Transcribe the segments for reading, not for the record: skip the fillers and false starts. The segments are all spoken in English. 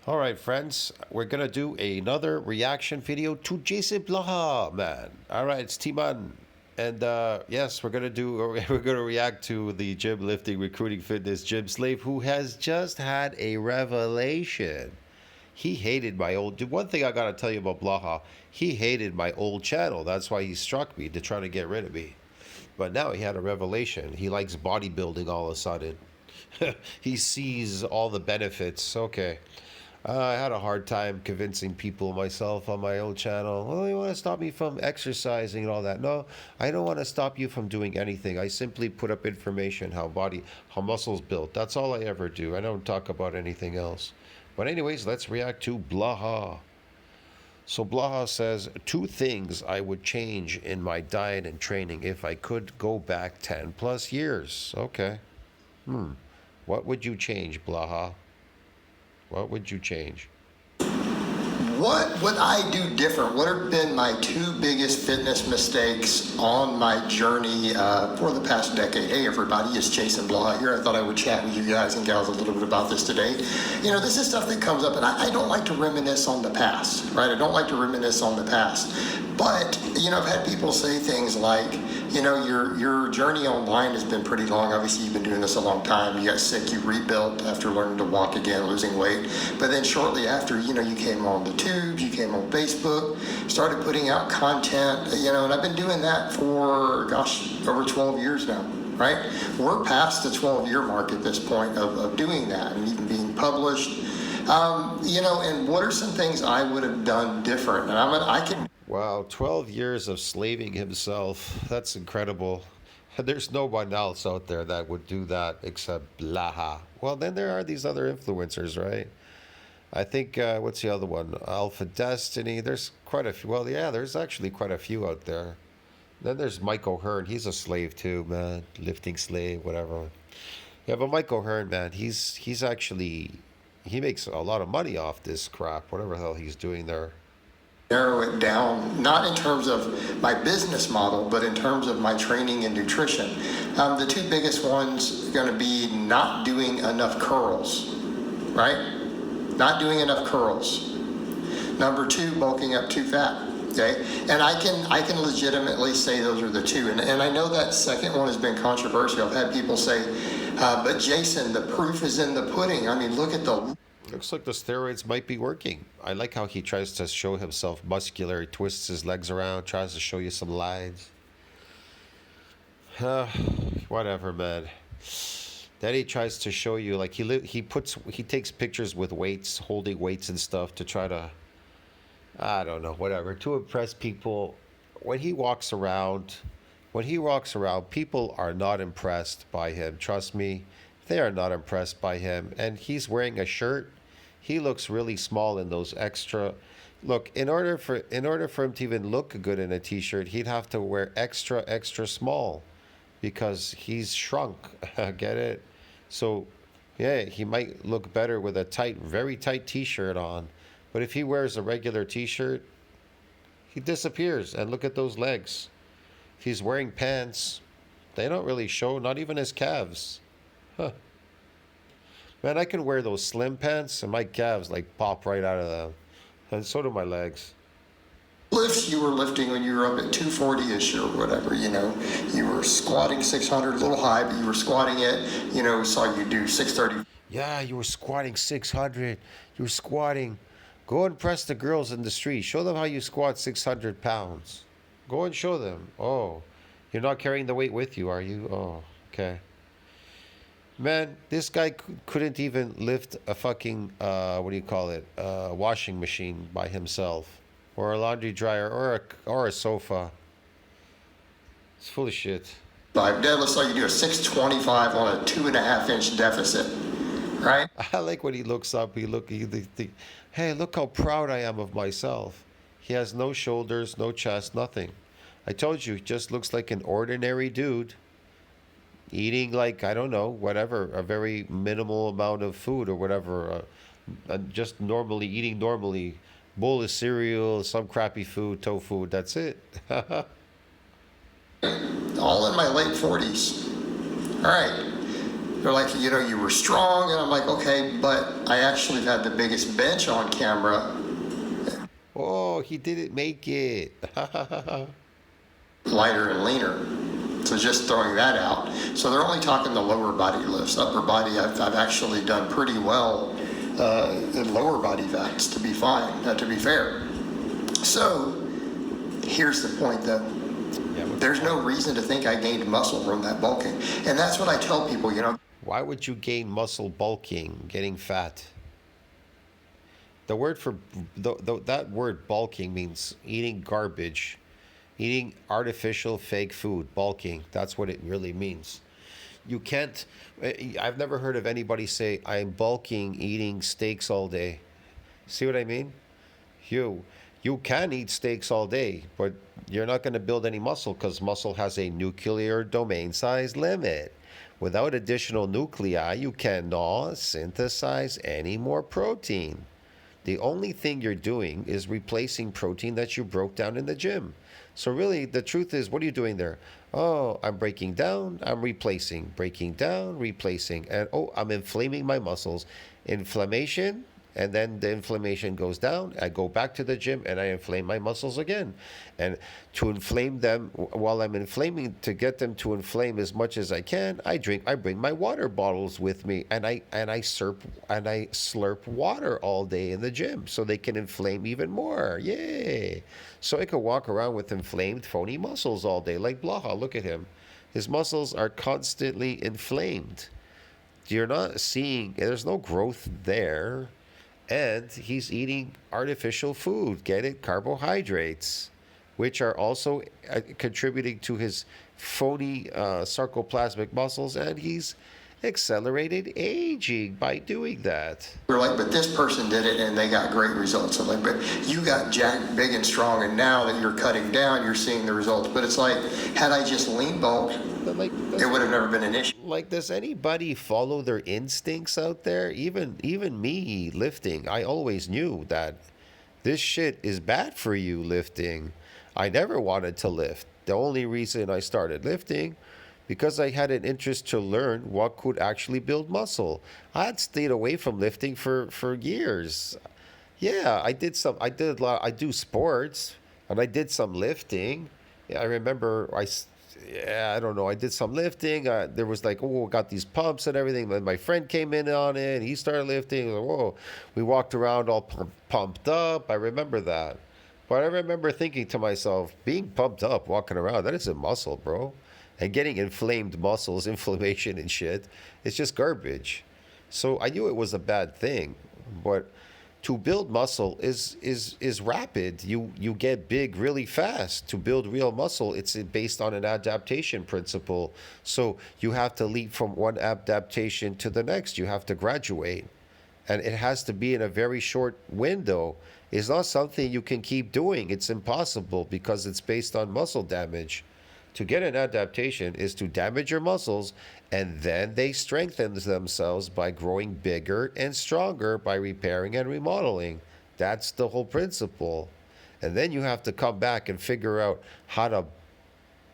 All right, friends, we're gonna do another reaction video to JasonBlaha, man. All right, it's T-Man, and yes, we're gonna react to the gym lifting, recruiting, fitness gym slave who has just had a revelation. He hated my old. One thing I gotta tell you about Blaha, he hated my old channel. That's why he struck me to try to get rid of me. But now he had a revelation. He likes bodybuilding all of a sudden. He sees all the benefits. Okay. I had a hard time convincing people myself on my old channel. Oh, you want to stop me from exercising and all that? No, I don't want to stop you from doing anything. I simply put up information how muscles built. That's all I ever do. I don't talk about anything else. But anyways, let's react to Blaha. So Blaha says, two things I would change in my diet and training if I could go back 10 plus years. Okay. What would you change, Blaha? What would you change? What would I do different? What have been my two biggest fitness mistakes on my journey for the past decade? Hey everybody, it's JasonBlaha here. I thought I would chat with you guys and gals a little bit about this today. You know, this is stuff that comes up, and I don't like to reminisce on the past, right? I don't like to reminisce on the past. But, you know, I've had people say things like, you know, your journey online has been pretty long. Obviously, you've been doing this a long time. You got sick, you rebuilt after learning to walk again, losing weight. But then shortly after, you know, you came on the tubes, you came on Facebook, started putting out content, you know, and I've been doing that for, gosh, over 12 years now, right? We're past the 12-year mark at this point of doing that and even being published. You know, and what are some things I would have done different? And I can... Wow, 12 years of slaving himself. That's incredible. There's no one else out there that would do that except Blaha. Well, then there are these other influencers, right? I think, what's the other one? Alpha Destiny. There's quite a few. Well, yeah, there's actually quite a few out there. Then there's Mike O'Hearn. He's a slave too, man. Lifting slave, whatever. Yeah, but Mike O'Hearn, man, he's actually, he makes a lot of money off this crap, whatever the hell he's doing there. Narrow it down, not in terms of my business model, but in terms of my training and nutrition. The two biggest ones are going to be not doing enough curls, right? Not doing enough curls. Number two, bulking up too fat. Okay, and I can legitimately say those are the two. And I know that second one has been controversial. I've had people say, but Jason, the proof is in the pudding. I mean, look at the... Looks like the steroids might be working. I like how he tries to show himself muscular. He twists his legs around, tries to show you some lines. Whatever, man. Then he tries to show you, like, he takes pictures with weights, holding weights and stuff to try to, I don't know, whatever, to impress people. When he walks around, people are not impressed by him. Trust me, they are not impressed by him. And he's wearing a shirt. He looks really small in those extra. Look, in order for him to even look good in a t-shirt, he'd have to wear extra small, because he's shrunk. Get it? So, yeah, he might look better with a very tight t-shirt on. But if he wears a regular t-shirt, he disappears. And look at those legs. If he's wearing pants, they don't really show, not even his calves. Huh. Man, I can wear those slim pants and my calves like pop right out of them. And so do my legs. Lifts you were lifting when you were up at 240-ish or whatever, you know, you were squatting 600, a little high, but you were squatting it, you know, saw you do 630. Yeah, you were squatting 600. You were squatting. Go and press the girls in the street. Show them how you squat 600 pounds. Go and show them. Oh, you're not carrying the weight with you, are you? Oh, okay. Man, this guy couldn't even lift a fucking, what do you call it, washing machine by himself. Or a laundry dryer, or a sofa. It's full of shit. Deadlift saw you do a 625 on a 2.5-inch deficit, right? I like when he looks up, hey, look how proud I am of myself. He has no shoulders, no chest, nothing. I told you, he just looks like an ordinary dude. Eating like, I don't know, whatever, a very minimal amount of food or whatever, just normally, eating normally, bowl of cereal, some crappy food, tofu, that's it. All in my late 40s. All right. They're like, you were strong. And I'm like, okay, but I actually had the biggest bench on camera, Oh, he didn't make it. lighter and leaner. So just throwing that out. So they're only talking the lower body lifts. Upper body, I've actually done pretty well in lower body fats, to be fine, to be fair. So here's the point though. Yeah, There's no reason to think I gained muscle from that bulking. And that's what I tell people, why would you gain muscle bulking, getting fat? The word for that word bulking means eating garbage, eating artificial fake food, bulking. That's what it really means. You can't, I've never heard of anybody say, I'm bulking eating steaks all day. See what I mean? You you can eat steaks all day, but you're not going to build any muscle because muscle has a nuclear domain size limit. Without additional nuclei, you cannot synthesize any more protein. The only thing you're doing is replacing protein that you broke down in the gym. So really, the truth is, what are you doing there? Oh, I'm breaking down, I'm replacing, breaking down, replacing, and oh, I'm inflaming my muscles. Inflammation, and then the inflammation goes down. I go back to the gym and I inflame my muscles again. And to inflame them, while I'm inflaming, to get them to inflame as much as I can, I bring my water bottles with me, and I slurp water all day in the gym so they can inflame even more. Yay! So I could walk around with inflamed, phony muscles all day, like Blaha. Look at him. His muscles are constantly inflamed. You're not seeing, there's no growth there. And he's eating artificial food, get it? Carbohydrates, which are also contributing to his phony sarcoplasmic muscles, and he's accelerated aging by doing that. we're like, but this person did it and they got great results. I'm like, but you got jacked big and strong, and now that you're cutting down, you're seeing the results. But it's like, had I just lean bulked, But like, it would have never been an issue. like, does anybody follow their instincts out there? Even me lifting, I always knew that this shit is bad for you lifting. I never wanted to lift. The only reason I started lifting because I had an interest to learn what could actually build muscle. I had stayed away from lifting for years. Yeah, I did a lot, I do sports and I did some lifting. Yeah, I remember yeah, I don't know. I did some lifting. There was like, oh, got these pumps and everything. Then my friend came in on it. He started lifting. Like, whoa, we walked around all pumped up. I remember that. But I remember thinking to myself, being pumped up, walking around, that isn't muscle, bro. And getting inflamed muscles, inflammation and shit, it's just garbage. So I knew it was a bad thing. But to build muscle is rapid. You get big really fast. To build real muscle, it's based on an adaptation principle. So you have to leap from one adaptation to the next. You have to graduate, and it has to be in a very short window. It's not something you can keep doing. It's impossible because it's based on muscle damage. To get an adaptation is to damage your muscles, and then they strengthen themselves by growing bigger and stronger by repairing and remodeling. That's the whole principle. And then you have to come back and figure out how to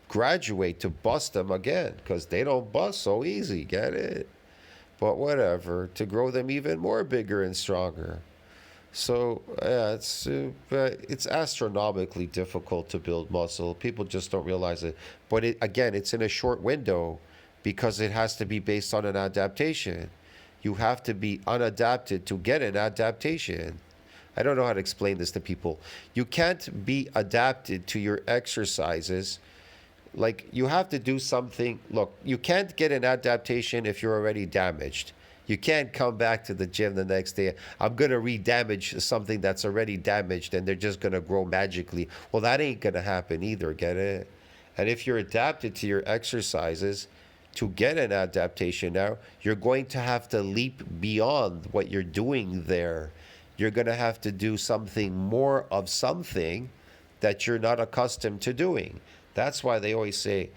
graduate to bust them again, because they don't bust so easy, get it? But whatever, to grow them even more bigger and stronger. So yeah, it's astronomically difficult to build muscle. People just don't realize it. But again, it's in a short window because it has to be based on an adaptation. You have to be unadapted to get an adaptation. I don't know how to explain this to people. You can't be adapted to your exercises. Like, you have to do something. Look, you can't get an adaptation if you're already damaged. You can't come back to the gym the next day. I'm going to re-damage something that's already damaged and they're just going to grow magically. Well, that ain't going to happen either, get it? And if you're adapted to your exercises, to get an adaptation now, you're going to have to leap beyond what you're doing there. You're going to have to do something more of something that you're not accustomed to doing. That's why they always say,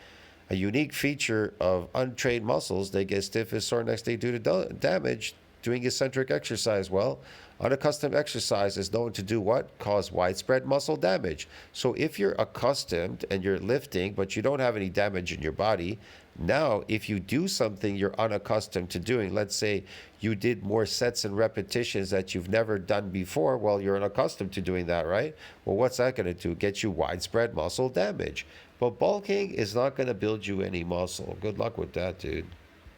a unique feature of untrained muscles, they get stiff and sore next day due to damage. doing eccentric exercise? Well, unaccustomed exercise is known to do what? Cause widespread muscle damage. So if you're accustomed and you're lifting, but you don't have any damage in your body, now if you do something you're unaccustomed to doing, let's say you did more sets and repetitions that you've never done before, well, you're unaccustomed to doing that, right? Well, what's that going to do? Get you widespread muscle damage. But bulking is not going to build you any muscle. Good luck with that, dude.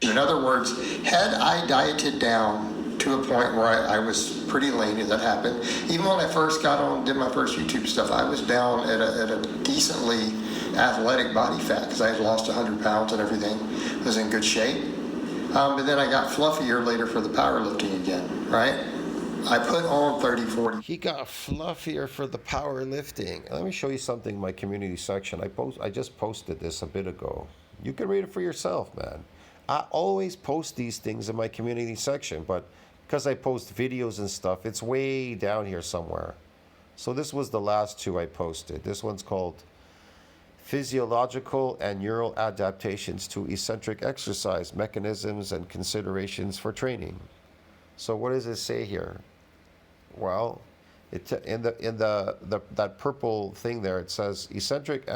In other words, had I dieted down to a point where I was pretty lean, and that happened, even when I first got on, did my first YouTube stuff, I was down at a decently athletic body fat because I had lost 100 pounds and everything. I was in good shape. But then I got fluffier later for the powerlifting again, right? I put on 30, 40. He got fluffier for the powerlifting. Let me show you something in my community section. I just posted this a bit ago. You can read it for yourself, man. I always post these things in my community section, but because I post videos and stuff, it's way down here somewhere. So this was the last two I posted. This one's called Physiological and Neural Adaptations to Eccentric Exercise Mechanisms and Considerations for Training. So what does it say here? Well, in that purple thing there, it says eccentric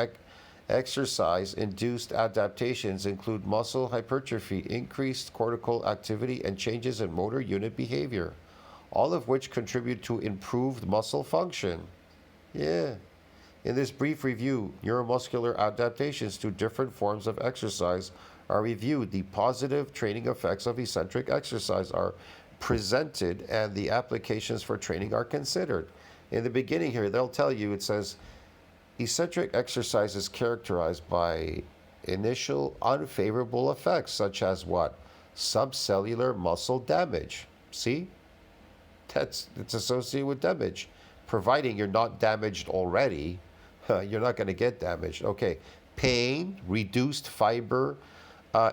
exercise induced adaptations include muscle hypertrophy, increased cortical activity, and changes in motor unit behavior, all of which contribute to improved muscle function. Yeah. In this brief review, neuromuscular adaptations to different forms of exercise are reviewed. The positive training effects of eccentric exercise are presented and the applications for training are considered. In the beginning here, they'll tell you, it says, eccentric exercise is characterized by initial unfavorable effects such as what? Subcellular muscle damage. See? It's associated with damage. Providing you're not damaged already, you're not going to get damaged. Okay. Pain, reduced fiber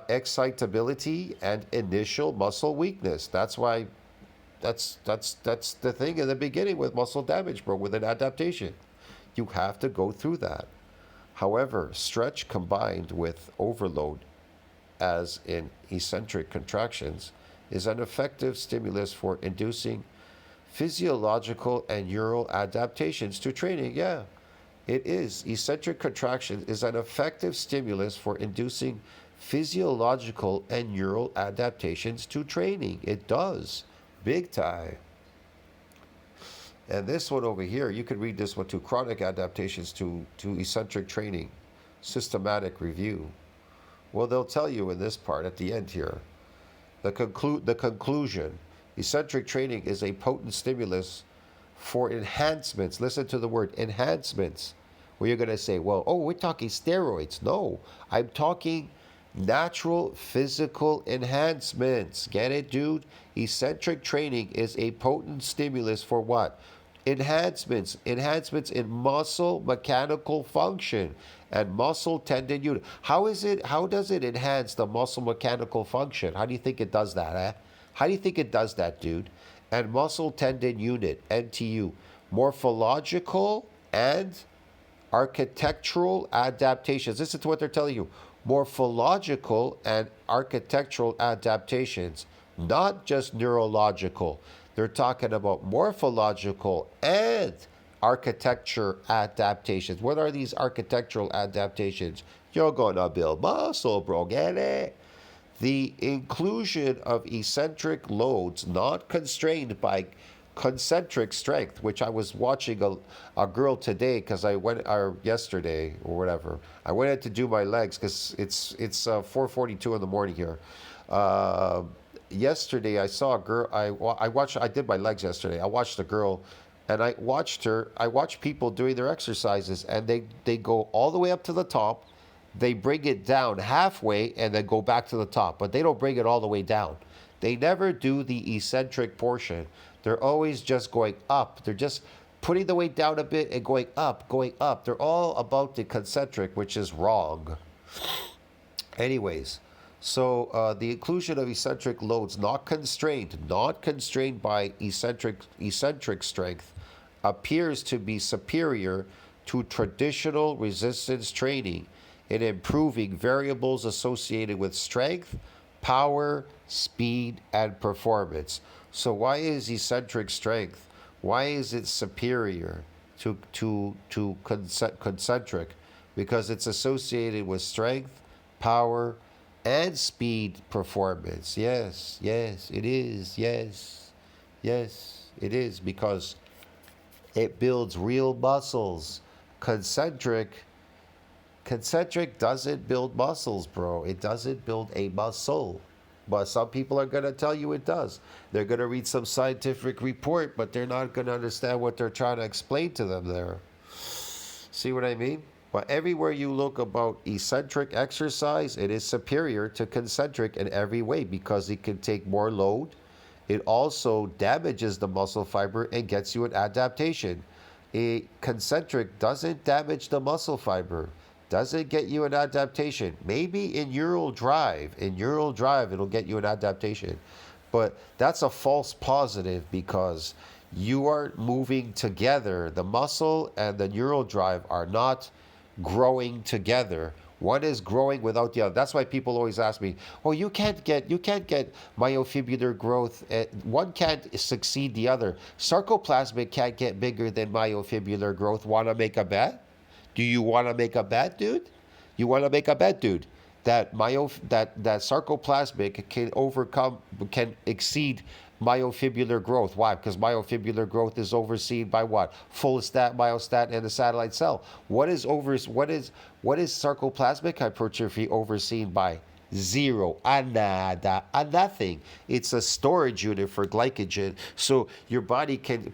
excitability, and initial muscle weakness. That's why that's the thing in the beginning with muscle damage, bro, with an adaptation. You have to go through that. However, stretch combined with overload, as in eccentric contractions, is an effective stimulus for inducing physiological and neural adaptations to training. Yeah, it is. Eccentric contraction is an effective stimulus for inducing physiological and neural adaptations to training. It does. Big time. And this one over here, you could read this one too. Chronic adaptations to eccentric training. Systematic review. Well, they'll tell you in this part at the end here. The conclusion. Eccentric training is a potent stimulus for enhancements. Listen to the word enhancements. Where you're going to say, well, we're talking steroids. No, I'm talking natural physical enhancements. Get it, dude? Eccentric training is a potent stimulus for what? Enhancements in muscle mechanical function and muscle tendon unit. How does it enhance the muscle mechanical function? How do you think it does that, eh? How do you think it does that, dude? And muscle tendon unit, NTU, morphological and architectural adaptations. Listen to what they're telling you. Morphological and architectural adaptations, not just neurological. They're talking about morphological and architecture adaptations. What are these architectural adaptations? You're gonna build muscle, bro, get it? The inclusion of eccentric loads not constrained by concentric strength, which I was watching a girl today because I went, or yesterday or whatever. I went in to do my legs because it's 4:42 in the morning here. Yesterday I saw a girl. I did my legs yesterday. I watched a girl, and I watched people doing their exercises, and they go all the way up to the top. They bring it down halfway and then go back to the top, but they don't bring it all the way down. They never do the eccentric portion. They're always just going up. They're just putting the weight down a bit and going up, going up. They're all about the concentric, which is wrong. Anyways, so the inclusion of eccentric loads not constrained by eccentric strength appears to be superior to traditional resistance training in improving variables associated with strength, power, speed, and performance. So why is eccentric strength? Why is it superior to concentric? Because it's associated with strength, power, and speed performance. Yes, yes, it is. Yes, yes, it is because it builds real muscles. Concentric Concentric doesn't build muscles, bro. It doesn't build a muscle. But some people are going to tell you it does. They're going to read some scientific report, but they're not going to understand what they're trying to explain to them there. See what I mean? But everywhere you look about eccentric exercise, it is superior to concentric in every way because it can take more load. It also damages the muscle fiber and gets you an adaptation. A concentric doesn't damage the muscle fiber, doesn't get you an adaptation. Maybe in neural drive, it'll get you an adaptation. But that's a false positive because you are moving together. The muscle and the neural drive are not growing together. One is growing without the other. That's why people always ask me, "Oh, you can't get myofibular growth. One can't succeed the other. Sarcoplasmic can't get bigger than myofibular growth. Want to make a bet? Do you want to make a bet, dude? You want to make a bet, dude? That sarcoplasmic can exceed myofibular growth. Why? Because myofibular growth is overseen by what? Follistatin, myostatin, and the satellite cell. What is sarcoplasmic hypertrophy overseen by? Zero, a nada, a nothing. It's a storage unit for glycogen, so your body can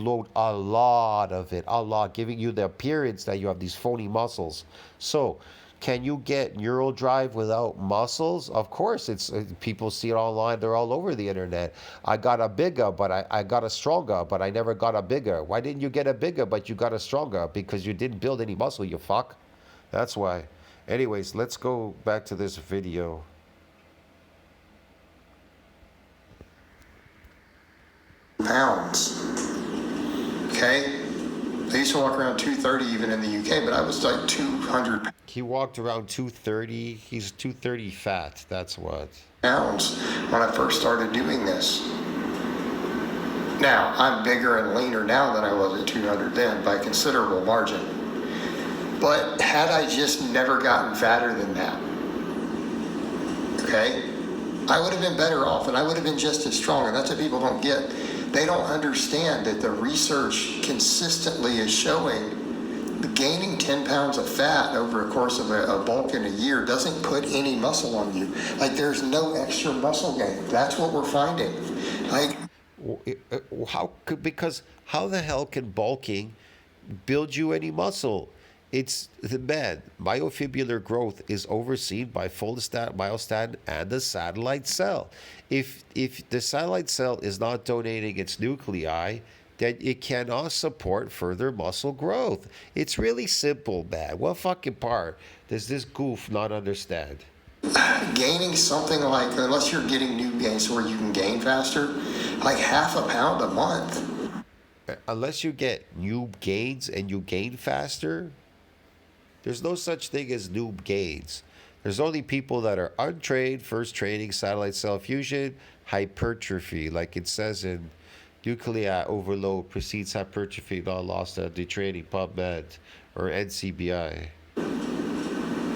load a lot of it, a lot, giving you the appearance that you have these phony muscles. So, can you get neural drive without muscles? Of course, it's people see it online. They're all over the internet. I got a bigger, but I got a stronger, but I never got a bigger. Why didn't you get a bigger, but you got a stronger? Because you didn't build any muscle, you fuck. That's why. Anyways, let's go back to this video. Pounds. Okay? I used to walk around 230 even in the UK, but I was like 200 He walked around 230. He's 230 fat. That's what. pounds when I first started doing this. Now, I'm bigger and leaner now than I was at 200 then by a considerable margin. But had I just never gotten fatter than that, okay, I would have been better off and I would have been just as strong. And that's what people don't get. They don't understand that the research consistently is showing gaining 10 pounds of fat over a course of a bulk in a year doesn't put any muscle on you. Like there's no extra muscle gain. That's what we're finding. Like Because how the hell can bulking build you any muscle? It's the man. Myofibular growth is overseen by follistatin, myostatin, and the satellite cell. If the satellite cell is not donating its nuclei, then it cannot support further muscle growth. It's really simple, man. What fucking part does this goof not understand? gaining something like, unless you're getting new gains where you can gain faster, like half a pound a month. Unless you get new gains and you gain faster, there's no such thing as noob gains. There's only people that are untrained, first training, satellite cell fusion, hypertrophy. Like it says in nuclei overload precedes hypertrophy, not lost at the training, PubMed or NCBI.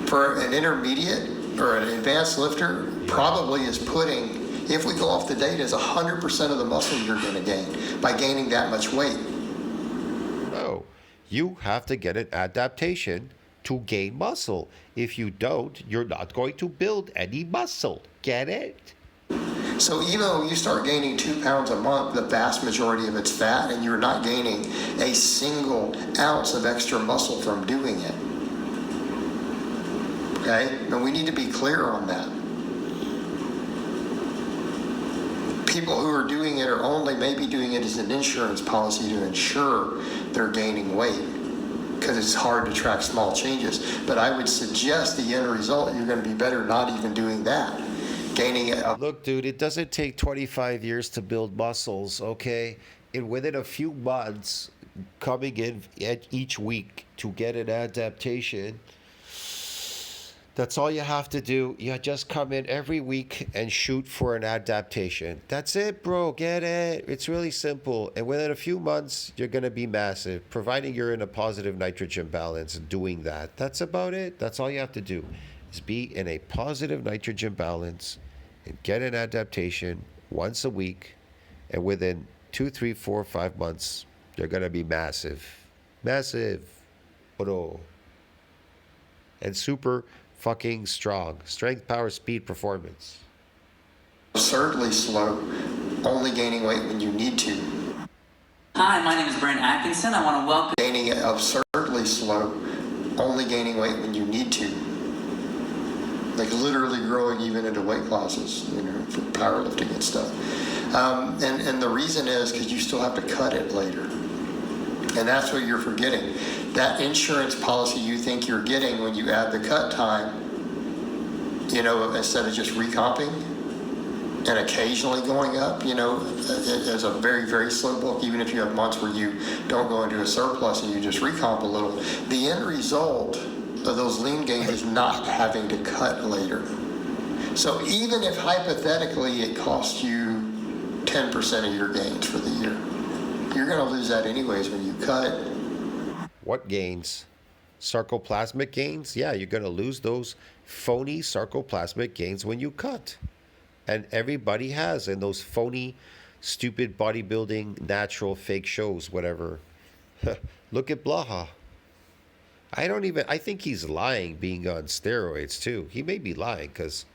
For an intermediate or an advanced lifter, probably is putting, if we go off the data, is 100% of the muscle you're going to gain by gaining that much weight. No, you have to get an adaptation to gain muscle. If you don't, you're not going to build any muscle. Get it? So even though you start gaining 2 pounds a month, the vast majority of it's fat, and you're not gaining a single ounce of extra muscle from doing it. Okay? And we need to be clear on that. People who are doing it are only maybe doing it as an insurance policy to ensure they're gaining weight, because it's hard to track small changes. But I would suggest the end result, you're going to be better not even doing that. Gaining it up. Look, dude, it doesn't take 25 years to build muscles, okay? And within a few months, coming in at each week to get an adaptation, That's all you have to do. You just come in every week and shoot for an adaptation. That's it, bro. Get it? It's really simple. And within a few months, you're going to be massive, providing you're in a positive nitrogen balance doing that. That's about it. That's all you have to do is be in a positive nitrogen balance and get an adaptation once a week. And within 2, 3, 4, 5 months, you're going to be massive. Massive. Bro. And super fucking strong. Strength, power, speed, performance. Absurdly slow, only gaining weight when you need to. Hi, my name is Brent Atkinson. I want to welcome. Gaining absurdly slow, only gaining weight when you need to. Like literally growing even into weight classes, you know, for powerlifting and stuff. And the reason is because you still have to cut it later. And that's what you're forgetting. That insurance policy you think you're getting when you add the cut time, you know, instead of just recomping and occasionally going up, you know, as a very, very slow bulk, even if you have months where you don't go into a surplus and you just recomp a little, the end result of those lean gains is not having to cut later. So even if hypothetically it costs you 10% of your gains for the year, you're going to lose that anyways when you cut. What gains? Sarcoplasmic gains? Yeah, you're going to lose those phony sarcoplasmic gains when you cut. And everybody has in those phony, stupid bodybuilding, natural, fake shows, whatever. Look at Blaha. I think he's lying being on steroids too. He may be lying because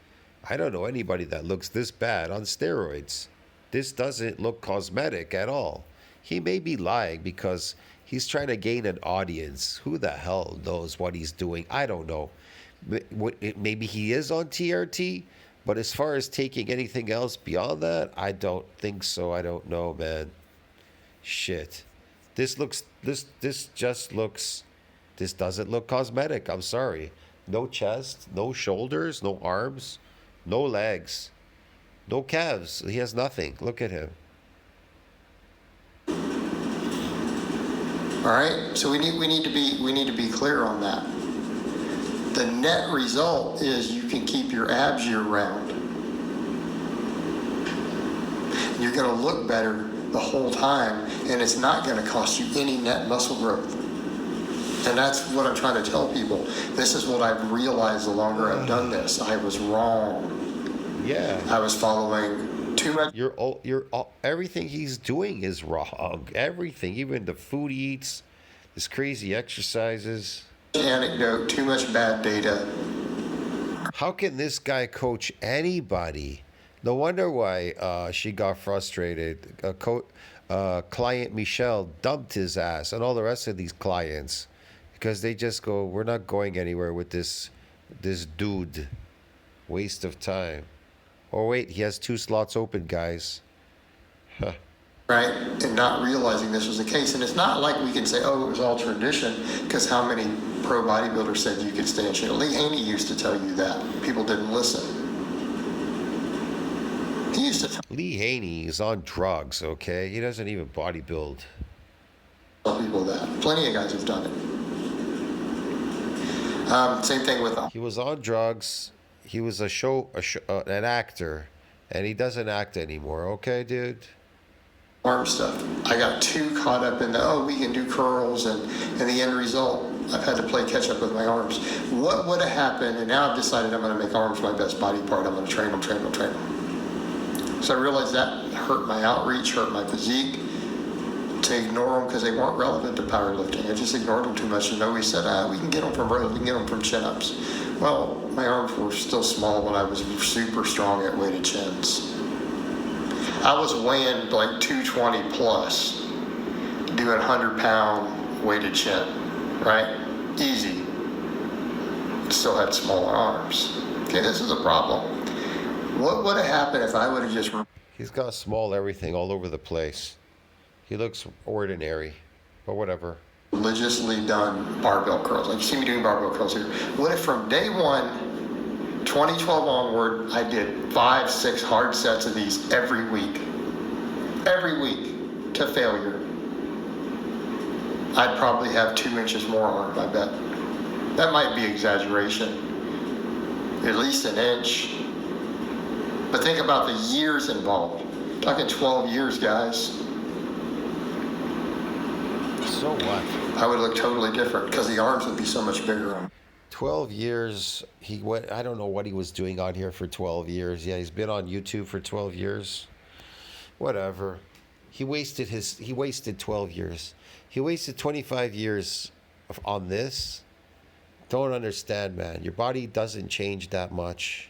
I don't know anybody that looks this bad on steroids. This doesn't look cosmetic at all. He may be lying because he's trying to gain an audience. Who the hell knows what he's doing? I don't know. Maybe he is on TRT, but as far as taking anything else beyond that, I don't think so. I don't know, man. Shit. This doesn't look cosmetic. I'm sorry. No chest, no shoulders, no arms, no legs, no calves. He has nothing. Look at him. All right, so we need to be clear on that. The net result is you can keep your abs year round. You're going to look better the whole time, and it's not going to cost you any net muscle growth. And that's what I'm trying to tell people. This is what I've realized the longer I've done this. I was wrong. Yeah. I was following too much. Everything he's doing is wrong. Everything, even the food he eats, his crazy exercises. Anecdote, too much bad data. How can this guy coach anybody? No wonder why she got frustrated. Client Michelle dumped his ass and all the rest of these clients because they just go, we're not going anywhere with this dude. Waste of time. Oh, wait, he has 2 slots open, guys. Huh. Right? And not realizing this was the case. And it's not like we can say, oh, it was all tradition, because how many pro bodybuilders said you could stay in shape? Lee Haney used to tell you that. People didn't listen. He used to Lee Haney is on drugs, okay? He doesn't even bodybuild. tell people that. Plenty of guys have done it. Same thing with... He was on drugs. He was an actor, and he doesn't act anymore, okay, dude? arm stuff. I got too caught up in we can do curls, and the end result, I've had to play catch up with my arms. What would have happened, and now I've decided I'm going to make arms my best body part. I'm going to train them. So I realized that hurt my outreach, hurt my physique, to ignore them because they weren't relevant to powerlifting. I just ignored them too much, and always said, we can get them from rows, we can get them from chin-ups. Well, my arms were still small when I was super strong at weighted chins. I was weighing like 220 plus, doing 100-pound weighted chin, right? Easy. Still had smaller arms. Okay, this is a problem. What would have happened if I would have just... He's got small everything all over the place. He looks ordinary, but whatever. Religiously done barbell curls. Like you see me doing barbell curls here. What if from day one, 2012 onward, I did 5-6 hard sets of these every week to failure? I'd probably have 2 inches more arm, I bet. That might be exaggeration, at least an inch. But think about the years involved. I'm talking 12 years, guys. So what? I would look totally different because the arms would be so much bigger on. 12 years. He went. I don't know what he was doing on here for 12 years. Yeah, he's been on YouTube for 12 years. Whatever. He wasted 12 years. He wasted 25 years on this. Don't understand, man. Your body doesn't change that much.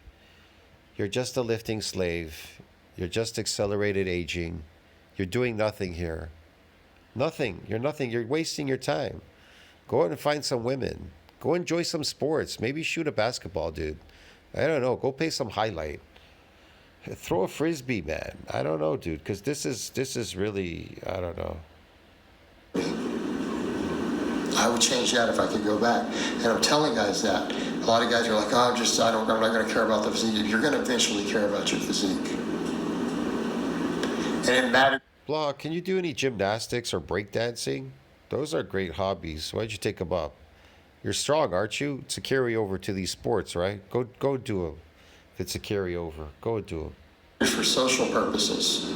You're just a lifting slave. You're just accelerated aging. You're doing nothing here. Nothing. You're nothing. You're wasting your time. Go out and find some women. Go enjoy some sports. Maybe shoot a basketball, dude. I don't know. Go play some highlight. Throw a frisbee, man. I don't know, dude. Because this is really, I don't know. I would change that if I could go back. And I'm telling guys that. A lot of guys are like, oh, I'm not going to care about the physique. You're going to eventually care about your physique. And it matters. Blaha, can you do any gymnastics or breakdancing? Those are great hobbies. Why'd you take them up? You're strong, aren't you? It's a carryover to these sports, right? Go do them. If it's a carryover, go do them. For social purposes.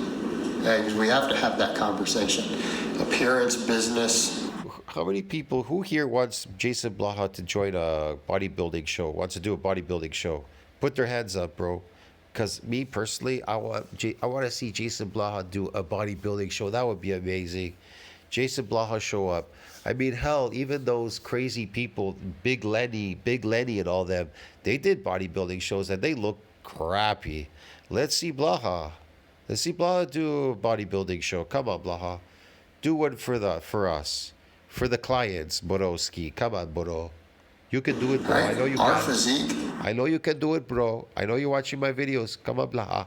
And we have to have that conversation. Appearance, business. How many people, who here wants Jason Blaha to join a bodybuilding show, wants to do a bodybuilding show? Put their hands up, bro. Because me personally, I want to see Jason Blaha do a bodybuilding show. That would be amazing. Jason Blaha show up. I mean, hell, even those crazy people, Big Lenny and all them, they did bodybuilding shows and they look crappy. Let's see Blaha. Let's see Blaha do a bodybuilding show. Come on, Blaha. Do one for us. For the clients, Borowski. Come on, Boro. You can do it, bro. Right? I know you Our can. physique. I know you can do it, bro. I know you're watching my videos. Come on, Blaha.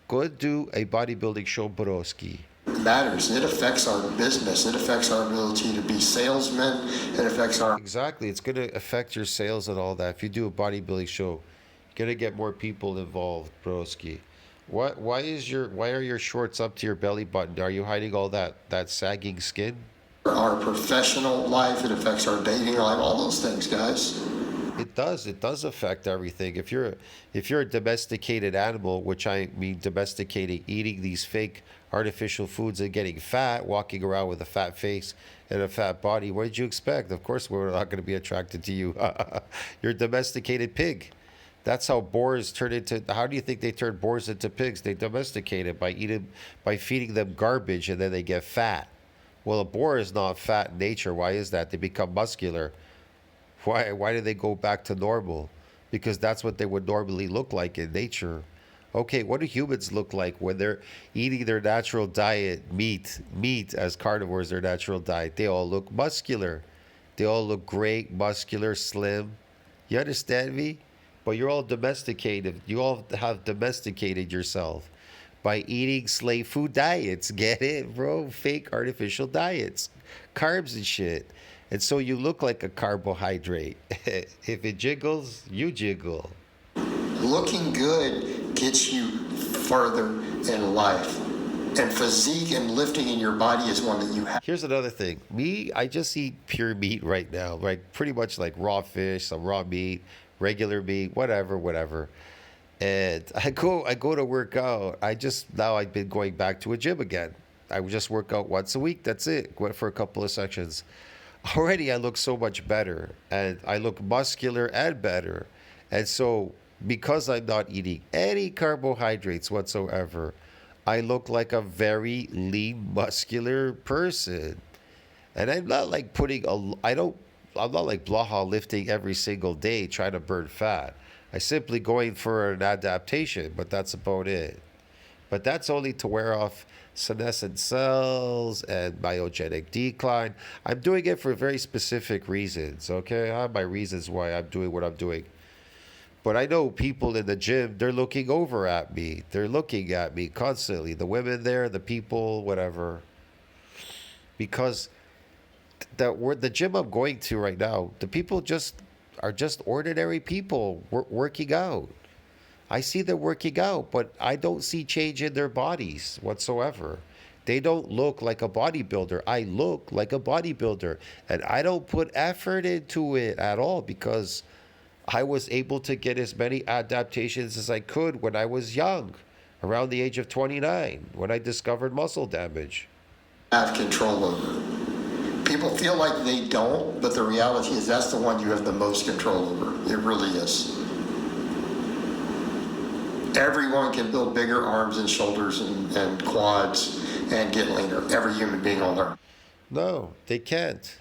Go and do a bodybuilding show, Borowski. Matters. It affects our business. It affects our ability to be salesmen. It affects our. Exactly. It's going to affect your sales and all that. If you do a bodybuilding show, you're going to get more people involved, Borowski. Why are your shorts up to your belly button? Are you hiding all that sagging skin? Our professional life, it affects our dating life, all those things, guys. It does affect everything. If you're a domesticated animal, which I mean domesticating, eating these fake artificial foods and getting fat, walking around with a fat face and a fat body, what did you expect? Of course we're not going to be attracted to you. You're a domesticated pig. That's how boars turn into. How do you think they turn boars into pigs? They domesticate it by feeding them garbage, and then they get fat. Well, a boar is not fat in nature. Why is that? They become muscular. Why do they go back to normal? Because that's what they would normally look like in nature. Okay, what do humans look like when they're eating their natural diet, meat as carnivores, their natural diet? They all look muscular. They all look great, muscular, slim. You understand me? But you're all domesticated. You all have domesticated yourself by eating slave food diets. Get it, bro? Fake artificial diets, carbs and shit. And so you look like a carbohydrate. If it jiggles, you jiggle. Looking good gets you further in life. And physique and lifting in your body is one that you have. Here's another thing. Me, I just eat pure meat right now. Like pretty much like raw fish, some raw meat, regular meat, whatever. And I go to work out. Now I've been going back to a gym again. I would just work out once a week. That's it. Went for a couple of sessions. Already I look so much better, and I look muscular and better. And so because I'm not eating any carbohydrates whatsoever, I look like a very lean, muscular person. And I'm not like I'm not like Blaha lifting every single day trying to burn fat. I simply going for an adaptation, but that's about it. But that's only to wear off senescent cells and myogenic decline. I'm doing it for very specific reasons, okay? I have my reasons why I'm doing what I'm doing. But I know people in the gym, they're looking over at me. They're looking at me constantly. The women there, the people, whatever. Because the gym I'm going to right now, the people are just ordinary people working out. I see them working out, but I don't see change in their bodies whatsoever. They don't look like a bodybuilder. I look like a bodybuilder, and I don't put effort into it at all because I was able to get as many adaptations as I could when I was young, around the age of 29, when I discovered muscle damage. Have control over. People feel like they don't, but the reality is that's the one you have the most control over. It really is. Everyone can build bigger arms and shoulders and quads and get leaner. Every human being on Earth. No, they can't.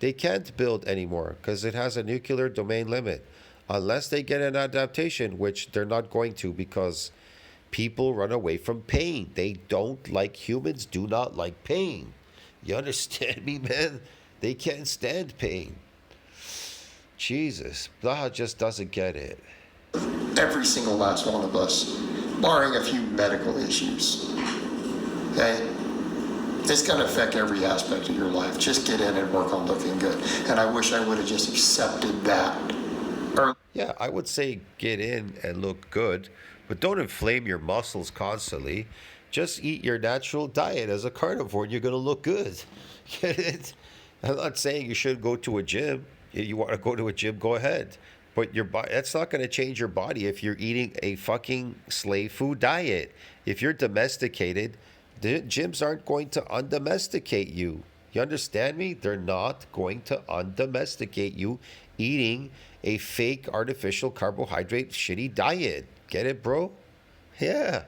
They can't build anymore because it has a nuclear domain limit. Unless they get an adaptation, which they're not going to because people run away from pain. They don't like, humans do not like pain. You understand me, man? They can't stand pain. Jesus, Blaha just doesn't get it. Every single last one of us, barring a few medical issues. Okay? It's going to affect every aspect of your life. Just get in and work on looking good. And I wish I would have just accepted that. Yeah, I would say get in and look good, but don't inflame your muscles constantly. Just eat your natural diet as a carnivore and you're going to look good. Get it? I'm not saying you should go to a gym. If you want to go to a gym, go ahead. But your body, that's not going to change your body if you're eating a fucking slave food diet. If you're domesticated, the gyms aren't going to undomesticate you. You understand me? They're not going to undomesticate you eating a fake artificial carbohydrate shitty diet. Get it, bro? Yeah.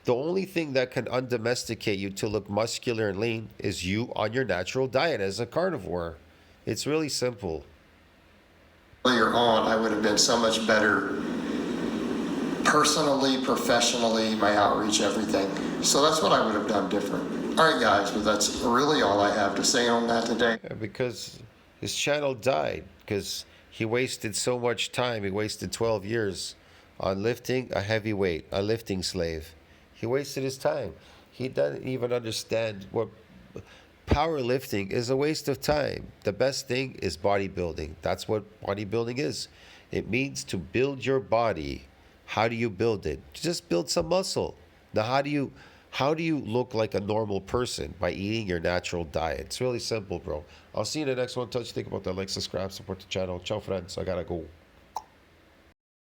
The only thing that can undomesticate you to look muscular and lean is you on your natural diet as a carnivore. It's really simple. Earlier on, I would have been so much better personally, professionally, my outreach, everything. So that's what I would have done different. All right, guys, but that's really all I have to say on that today. Yeah, because his channel died because he wasted so much time. He wasted 12 years on lifting a heavy weight, a lifting slave. He wasted his time. He doesn't even understand what powerlifting is. A waste of time. The best thing is bodybuilding. That's what bodybuilding is. It means to build your body. How do you build it? Just build some muscle. Now, how do you look like a normal person? By eating your natural diet. It's really simple, bro. I'll see you in the next one. Touch, think about that. Like, subscribe, support the channel. Ciao, friends. I gotta go.